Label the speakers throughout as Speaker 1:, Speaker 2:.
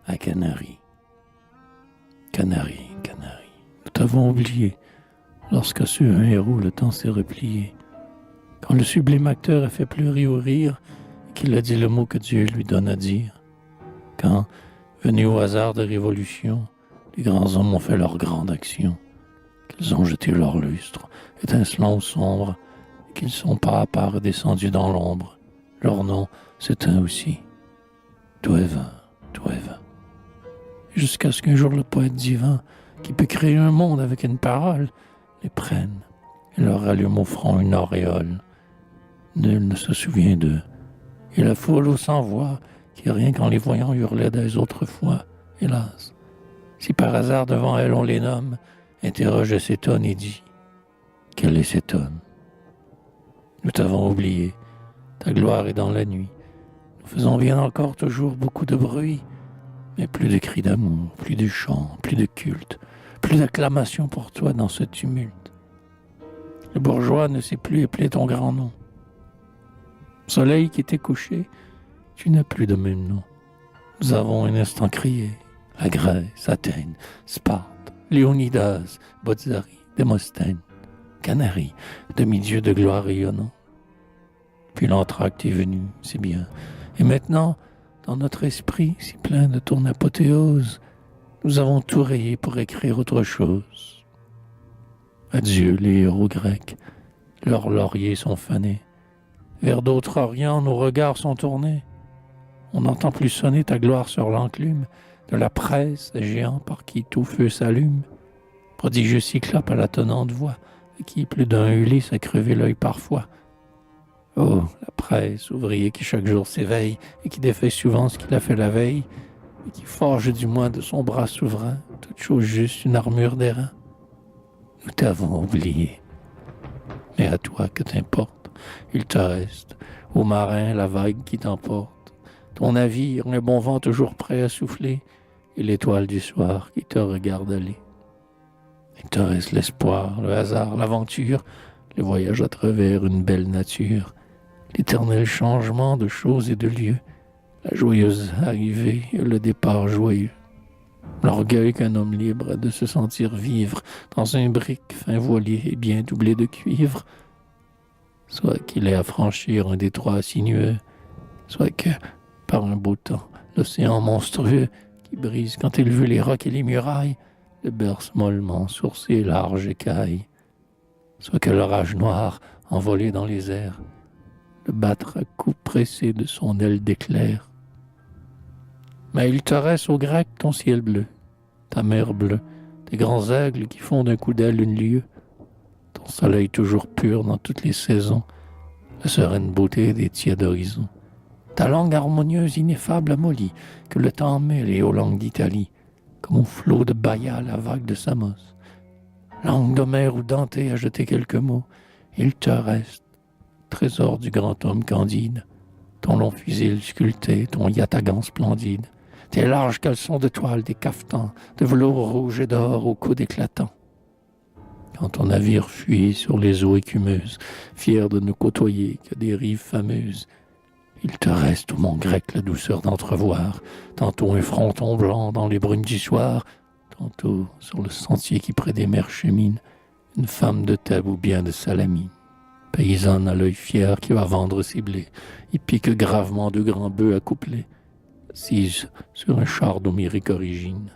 Speaker 1: à Canaries. Canaries, Canaries, nous t'avons oublié, lorsque sur un héros le temps s'est replié, quand le sublime acteur a fait pleurer ou rire, et qu'il a dit le mot que Dieu lui donne à dire, quand, venus au hasard de révolution, les grands hommes ont fait leur grande action, qu'ils ont jeté leur lustre, étincelant ou sombre, et qu'ils sont pas à pas redescendus dans l'ombre, leur nom s'éteint aussi. Tout est vain, tout est vain. Jusqu'à ce qu'un jour le poète divin, qui peut créer un monde avec une parole, les prenne et leur allume au front une auréole. Nul ne se souvient d'eux. Et la foule au sans voix, qui rien qu'en les voyant hurlait dès autrefois, hélas. Si par hasard devant elle on les nomme, interroge et s'étonne et dit « Quel est cet homme ?» Nous t'avons oublié, ta gloire est dans la nuit. Nous faisons bien encore toujours beaucoup de bruit, mais plus de cris d'amour, plus de chants, plus de culte, plus d'acclamations pour toi dans ce tumulte. Le bourgeois ne sait plus épeler ton grand nom. Soleil qui t'est couché, tu n'as plus de même nom. Nous avons un instant crié, la Grèce, Athènes, Sparte, Léonidas, Bozzaris, Démosthène, Canaries, demi-dieu de gloire rayonnant. Puis l'entracte est venu, c'est bien. Et maintenant, dans notre esprit, si plein de ton apothéose, nous avons tout rayé pour écrire autre chose. Adieu les héros grecs, leurs lauriers sont fanés. Vers d'autres orients, nos regards sont tournés. On n'entend plus sonner ta gloire sur l'enclume de la presse géant par qui tout feu s'allume. Prodigieux cyclope à la tonnante voix, à qui plus d'un Ulysse a crevé l'œil parfois. Oh, la presse, ouvrier qui chaque jour s'éveille et qui défait souvent ce qu'il a fait la veille, et qui forge du moins de son bras souverain toute chose juste une armure d'airain. Nous t'avons oublié, mais à toi que t'importe, il te reste, au marin, la vague qui t'emporte, ton navire, un bon vent toujours prêt à souffler, et l'étoile du soir qui te regarde aller. Il te reste l'espoir, le hasard, l'aventure, le voyage à travers une belle nature, l'éternel changement de choses et de lieux, la joyeuse arrivée et le départ joyeux. L'orgueil qu'un homme libre a de se sentir vivre dans un brick fin voilier et bien doublé de cuivre, soit qu'il ait à franchir un détroit sinueux, soit que, par un beau temps, l'océan monstrueux qui brise quand il veut les rocs et les murailles, le berce mollement sur ses larges écailles, soit que l'orage noir, envolé dans les airs, le battre à coups pressés de son aile d'éclair. Mais il te reste au grec ton ciel bleu, ta mer bleue, tes grands aigles qui font d'un coup d'aile une lieue, ton soleil toujours pur dans toutes les saisons, la sereine beauté des tièdes horizons, ta langue harmonieuse ineffable amollie, que le temps mêle aux langues d'Italie, comme au flot de Baïa la vague de Samos. Langue d'Homère où Dante a jeté quelques mots, il te reste, trésor du grand homme candide, ton long fusil sculpté, ton yatagan splendide, tes larges caleçons de toile, des cafetans, de velours rouge et d'or au coude éclatant. Quand ton navire fuit sur les eaux écumeuses, fier de ne côtoyer que des rives fameuses, il te reste, ô mon grec, la douceur d'entrevoir, tantôt un fronton blanc dans les brumes du soir, tantôt, sur le sentier qui près des mers chemine, une femme de Thèbes ou bien de Salamine. Paysanne à l'œil fier qui va vendre ses blés, et pique gravement deux grands bœufs accouplés, assise sur un char d'Homérique origine,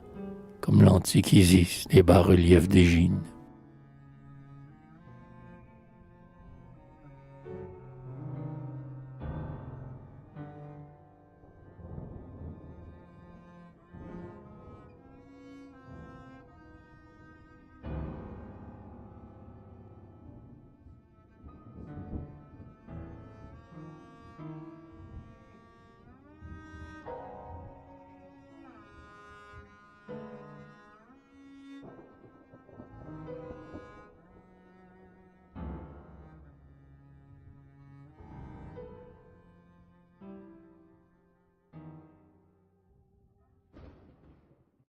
Speaker 1: comme l'antique Isis des bas-reliefs d'Égine.